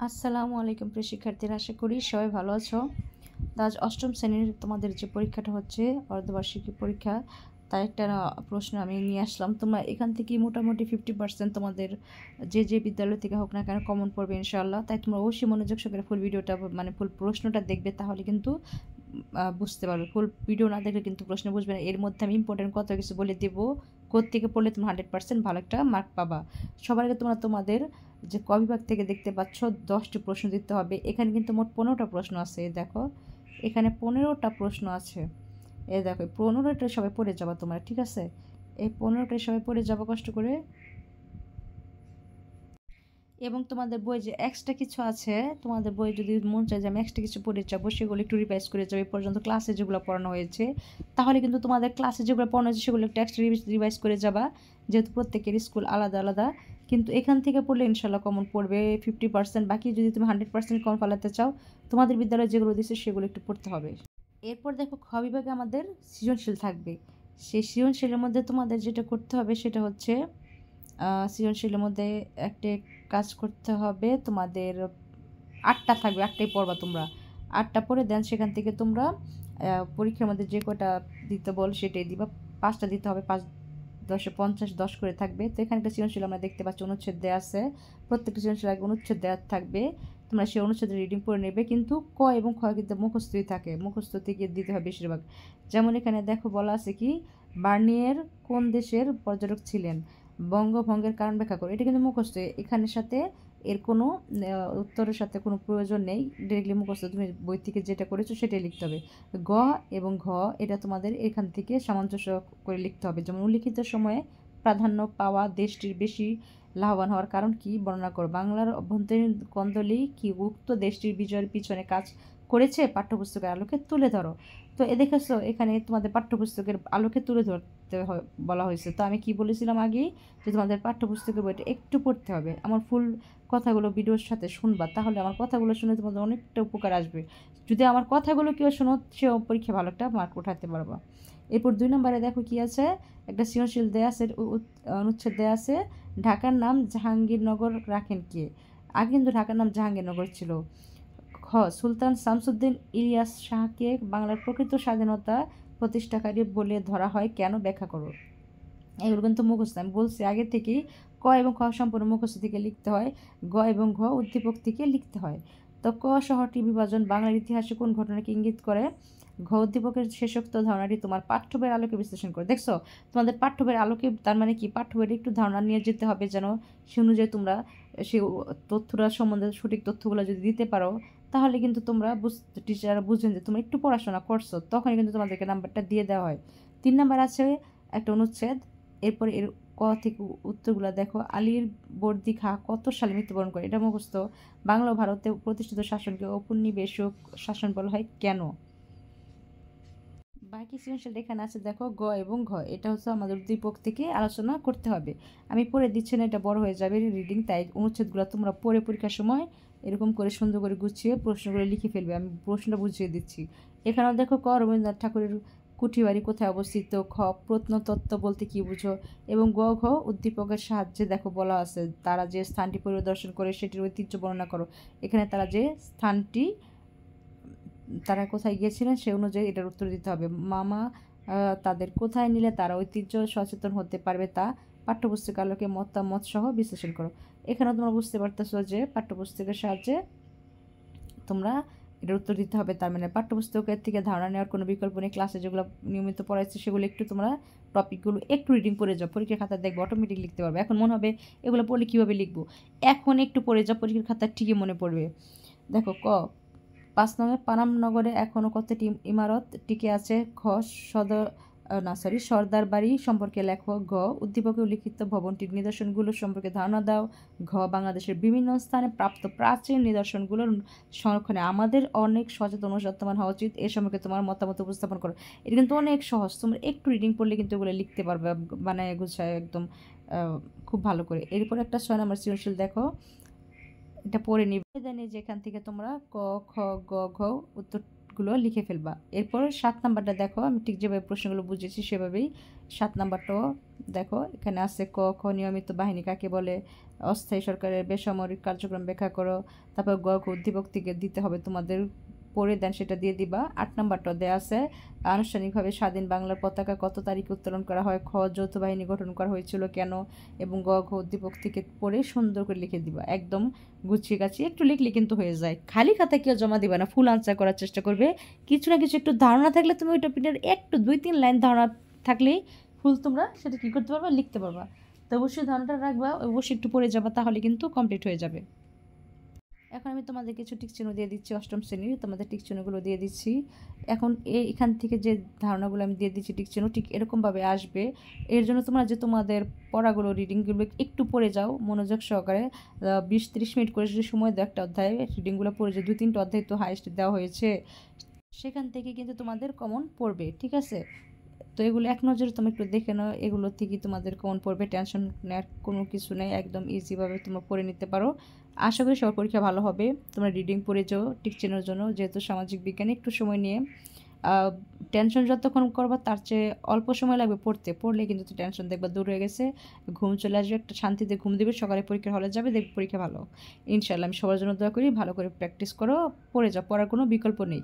আসসালামু আলাইকুম প্রিয় শিক্ষার্থীরা, আশা করি সবাই ভালো আছো। তো আজ অষ্টম শ্রেণীর তোমাদের যে পরীক্ষাটা হচ্ছে অর্ধবার্ষিকী পরীক্ষা, তার একটা প্রশ্ন আমি নিয়ে আসলাম। তোমরা এখান থেকে মোটামুটি 50% তোমাদের যে বিদ্যালয় থেকে হোক না কেন কমন পড়বে ইনশাআল্লাহ। তাই তোমরা অবশ্যই মনোযোগ সহকারে ফুল ভিডিওটা মানে ফুল প্রশ্নটা দেখবে, তাহলে কিন্তু বুঝতে পারবে। ফুল ভিডিও না দেখলে কিন্তু প্রশ্ন বুঝবে না। এর মধ্যে আমি ইম্পর্টেন্ট কত কিছু বলে দেবো, কোত্থেকে পড়লে তুমি 100% ভালো একটা মার্ক পাবা। সবার আগে তোমরা তোমাদের যে ক বিভাগ থেকে দেখতে পাচ্ছ 10টি প্রশ্ন দিতে হবে। এখানে কিন্তু মোট 15টা প্রশ্ন আছে। দেখো এখানে 15টা প্রশ্ন আছে। দেখো 15টা সবাই পড়ে যাবা তোমরা, ঠিক আছে? এই 15টা সবাই পড়ে যাবো কষ্ট করে। এবং তোমাদের বই যে এক্সট্রা কিছু আছে, তোমাদের বই যদি মন চায় যে আমি এক্সট্রা কিছু পড়ে যাবো, সেগুলো একটু রিভাইজ করে যাবো। এই পর্যন্ত ক্লাসে যেগুলো পড়ানো হয়েছে, তাহলে কিন্তু তোমাদের ক্লাসে যেগুলো পড়ানো হয়েছে সেগুলো একটু এক্সট্রা রিভাইজ করে যাবা, যেহেতু প্রত্যেকের স্কুল আলাদা আলাদা। কিন্তু এখান থেকে পড়লে ইনশাল্লাহ কমন পড়বে 50%। বাকি যদি তুমি 100% কম ফেলাতে চাও, তোমাদের বিদ্যালয়ে যেগুলো দিচ্ছে সেগুলো একটু পড়তে হবে। এরপর দেখো খ বিভাগে আমাদের সৃজনশীল থাকবে। সেই সৃজনশীলের মধ্যে তোমাদের যেটা করতে হবে সেটা হচ্ছে সৃজনশীলের মধ্যে একটা কাজ করতে হবে। তোমাদের 8টা থাকবে, 8টাই পড়বা তোমরা। 8টা পড়ে দেন সেখান থেকে তোমরা পরীক্ষার মধ্যে যে কটা দিতে বল সেটাই দিবা। 5টা দিতে হবে, 5 10 50 10 করে থাকবে। তো এখানে একটা সৃজনশীল আমরা দেখতে পাচ্ছি, অনুচ্ছেদ দেওয়া আছে। প্রত্যেকটা সৃজনশীল আগে অনুচ্ছেদ দেওয়া থাকবে, তোমরা সেই অনুচ্ছেদের রিডিং পড়ে নেবে। কিন্তু ক এবং খ কিন্তু মুখস্থই থাকে, মুখস্থ থেকে দিতে হয় বেশিরভাগ। যেমন এখানে দেখো বলা আছে কি, বার্নিয়ের কোন দেশের পর্যটক ছিলেন, বঙ্গভঙ্গের কারণ ব্যাখ্যা করো। এটা কিন্তু মুখস্থ, এখানের সাথে এর কোনো উত্তরের সাথে কোনো প্রয়োজন নেই, ডিরেক্টলি মুখস্থ। তুমি বই থেকে যেটা করেছো সেটাই লিখতে হবে। গ এবং ঘ এটা তোমাদের এখান থেকে সামঞ্জস্য করে লিখতে হবে। যেমন উল্লিখিত সময়ে প্রাধান্য পাওয়া দেশটির বেশি লাভবান হওয়ার কারণ কি বর্ণনা করো। বাংলার অভ্যন্তরীণ কোন্দলই কি উক্ত দেশটির বিজয়ের পিছনে কাজ করেছে, পাঠ্যপুস্তকের আলোকে তুলে ধরো। তো দেখেছো এখানে তোমাদের পাঠ্যপুস্তকের আলোকে তুলে ধরতে বলা হয়েছে। তো আমি কি বলেছিলাম আগেই, যে তোমাদের পাঠ্যপুস্তকের বইটা একটু পড়তে হবে। আমার ফুল কথাগুলো ভিডিওর সাথে শুনবা, তাহলে আমার কথাগুলো শুনে তোমাদের অনেকটা উপকার আসবে। যদি আমার কথাগুলো কেউ শোনো, সেও পরীক্ষা ভালো একটা মার্ক উঠাতে পারবা। এরপর 2 নম্বরে দেখো কি আছে, একটা সৃজনশীল দেয়া আছে, অনুচ্ছেদ দেয়া আছে, ঢাকার নাম জাহাঙ্গীরনগর রাখেন কে। আগে কিন্তু ঢাকার নাম জাহাঙ্গীরনগর ছিল। খ সুলতান শামসুদ্দিন ইলিয়াস শাহকে বাংলার প্রকৃত স্বাধীনতা প্রতিষ্ঠাকারী বলে ধরা হয় কেন, ব্যাখ্যা করো। এগুলো কিন্তু মুখস্থ, আমি বলছি আগে থেকেই। ক এবং খ সম্পূর্ণ মুখস্থ থেকে লিখতে হয়, গ এবং ঘ উদ্দীপক থেকে লিখতে হয়। তো ক শহরটি বিভাজন বাংলার ইতিহাসে কোন ঘটনাকে ইঙ্গিত করে, ঘ উদ্দীপকের শেষোক্ত ধারণাটি তোমার পাঠ্য বইয়ের আলোকে বিশ্লেষণ করে। দেখছো তোমাদের পাঠ্য বইয়ের আলোকে, তার মানে কি পাঠ্য বইয়ের একটু ধারণা নিয়ে যেতে হবে, যেন সে অনুযায়ী তোমরা সেই তথ্যটা সম্বন্ধে সঠিক তথ্যগুলো যদি দিতে পারো, তাহলে কিন্তু তোমরা টিচাররা বুঝবেন যে তোমরা একটু পড়াশোনা করছো, তখনই কিন্তু তোমাদেরকে নাম্বারটা দিয়ে দেওয়া হয়। 3 নাম্বার আছে একটা অনুচ্ছেদ। এরপরে এর ক থেকে উত্তরগুলো দেখো। আলীর বর্দি খাঁ কত সালে মৃত্যুবরণ করে, এটা মুখস্থ। বাংলা ও ভারতে প্রতিষ্ঠিত শাসনকে ঔপনিবেশিক শাসন বলা হয় কেন। বাকি সৃজনশীল এখানে আছে দেখো, গ এবং ঘ এটা হচ্ছে আমাদের উদ্দীপক থেকে আলোচনা করতে হবে। আমি পড়ে দিচ্ছি না, এটা বড় হয়ে যাবে রিডিং, তাই অনুচ্ছেদগুলো তোমরা পড়ে পরীক্ষার সময় এরকম করে সুন্দর করে গুছিয়ে প্রশ্নগুলো লিখে ফেলবে। আমি প্রশ্নটা বুঝিয়ে দিচ্ছি। এখানেও দেখো, ক রবীন্দ্রনাথ ঠাকুরের কুঠিবাড়ি কোথায় অবস্থিত, খ প্রত্নতত্ত্ব বলতে কি বুঝো, এবং গ ঘ উদ্দীপকের সাহায্যে দেখো বলা আছে তারা যে স্থানটি পরিদর্শন করে সেটির ঐতিহ্য বর্ণনা করো। এখানে তারা যে স্থানটি, তারা কোথায় গিয়েছিলেন সে অনুযায়ী এটার উত্তর দিতে হবে। মামা তাদের কোথায় নিলে তারা ঐতিহ্য সচেতন হতে পারবে, তা পাঠ্যপুস্তক আলোকে মতামত সহ বিশ্লেষণ করো। এখানে তোমরা বুঝতে পারতেছো যে পাঠ্যপুস্তকের সাহায্যে তোমরা এটার উত্তর দিতে হবে। তার মানে পাঠ্যপুস্তকের থেকে ধারণা নেওয়ার কোনো বিকল্প নেই। ক্লাসে যেগুলো নিয়মিত পড়াচ্ছে সেগুলো একটু তোমরা টপিকগুলো একটু রিডিং করে যাও, পরীক্ষার খাতা দেখবে অটোমেটিক লিখতে পারবে। এখন মনে হবে এগুলো পড়লে কীভাবে লিখবো, এখন একটু পড়ে যাও, পরীক্ষার খাতা ঠিকই মনে পড়বে। দেখো ক 5 নং পানাম নগরে এখনও কতটি ইমারত টিকে আছে, খ সর্দার বাড়ি সম্পর্কে লেখো, গ উদ্দীপকে উল্লিখিত ভবনটির নিদর্শনগুলো সম্পর্কে ধারণা দাও, ঘ বাংলাদেশের বিভিন্ন স্থানে প্রাপ্ত প্রাচীন নিদর্শনগুলোর সংরক্ষণে আমাদের অনেক সচেতন ও যত্নবান হওয়া উচিত, এ সম্পর্কে তোমার মতামত উপস্থাপন করো। এটা কিন্তু অনেক সহজ, তোমরা একটু রিডিং পড়লে কিন্তু এগুলো লিখতে পারবে, মানে গুছায় একদম খুব ভালো করে। এরপর একটা 6 নম্বর সৃজনশীল দেখো, এটা পড়ে নিবে। দেন যেখান থেকে তোমরা ক খ গ ঘ উত্তর গুলো লিখে ফেলবা। এরপর 7 নাম্বারটা দেখো, আমি ঠিক যেভাবে প্রশ্নগুলো বুঝেছি সেভাবেই 7 নাম্বারটাও দেখো। এখানে আছে ক খ নিয়মিত বাহিনী কাকে বলে, অস্থায়ী সরকারের বেসামরিক কার্যক্রম ব্যাখ্যা করো। তারপর গ খ উদ্দীপকটিকে দিতে হবে তোমাদের, পড়ে দেন সেটা দিয়ে দিবা। 8 নাম্বারটাও দেওয়া আছে, আনুষ্ঠানিকভাবে স্বাধীন বাংলার পতাকা কত তারিখে উত্তোলন করা হয়, খ যৌথ বাহিনী গঠন করা হয়েছিল কেন, এবং গ ঘ উদ্দীপক থেকে পড়ে সুন্দর করে লিখে দিবা। একদম গুছিয়ে গাছিয়ে একটু লিখলে কিন্তু হয়ে যায়। খালি খাতায় কেউ জমা দিবা না, ফুল আনসার করার চেষ্টা করবে। কিছু না কিছু একটু ধারণা থাকলে তুমি ওই টপিকের একটু 2-3 লাইন ধারণা থাকলেই ফুল তোমরা সেটা কী করতে পারবা, লিখতে পারবা। তো অবশ্যই ধারণাটা রাখবা, অবশ্যই একটু পড়ে যাবা, তাহলে কিন্তু কমপ্লিট হয়ে যাবে। এখন আমি তোমাদের কিছু টিক চিহ্ন দিয়ে দিচ্ছি, অষ্টম শ্রেণীর তোমাদের টিক চিহ্নগুলো দিয়ে দিচ্ছি। এখন এখান থেকে যে ধারণাগুলো আমি দিয়ে দিচ্ছি টিক চিহ্ন ঠিক এরকমভাবে আসবে। এর জন্য তোমরা যে তোমাদের পড়াগুলো রিডিংগুলো একটু পড়ে যাও মনোযোগ সহকারে, 20-30 মিনিট করে যদি সময় দাও একটা অধ্যায়ে রিডিংগুলো পড়ে যাও, 2-3টা অধ্যায় তো হাইস্ট দেওয়া হয়েছে, সেখান থেকে কিন্তু তোমাদের কমন পড়বে, ঠিক আছে? তো এগুলো এক নজরে তুমি একটু দেখে নাও, এগুলো থেকে তোমাদের কমন পড়বে, টেনশন নেওয়ার কোনো কিছু নেই, একদম ইজিভাবে তোমরা পড়ে নিতে পারো। আশা করি সবার পরীক্ষা ভালো হবে। তোমরা রিডিং পড়ে যাও টিক চেনার জন্য, যেহেতু সামাজিক বিজ্ঞানে একটু সময় নিয়ে, টেনশন যতক্ষণ করবা তার চেয়ে অল্প সময় লাগবে পড়তে, পড়লে কিন্তু টেনশন দেখবা দূর হয়ে গেছে, ঘুম চলে আসবে, একটা শান্তিতে ঘুম দেবে, সকালে পরীক্ষার হলে যাবে, দেখবে পরীক্ষা ভালো। ইনশাল্লাহ আমি সবার জন্য দোয়া করি, ভালো করে প্র্যাকটিস করো, পড়ে যাও, পড়ার কোনো বিকল্প নেই।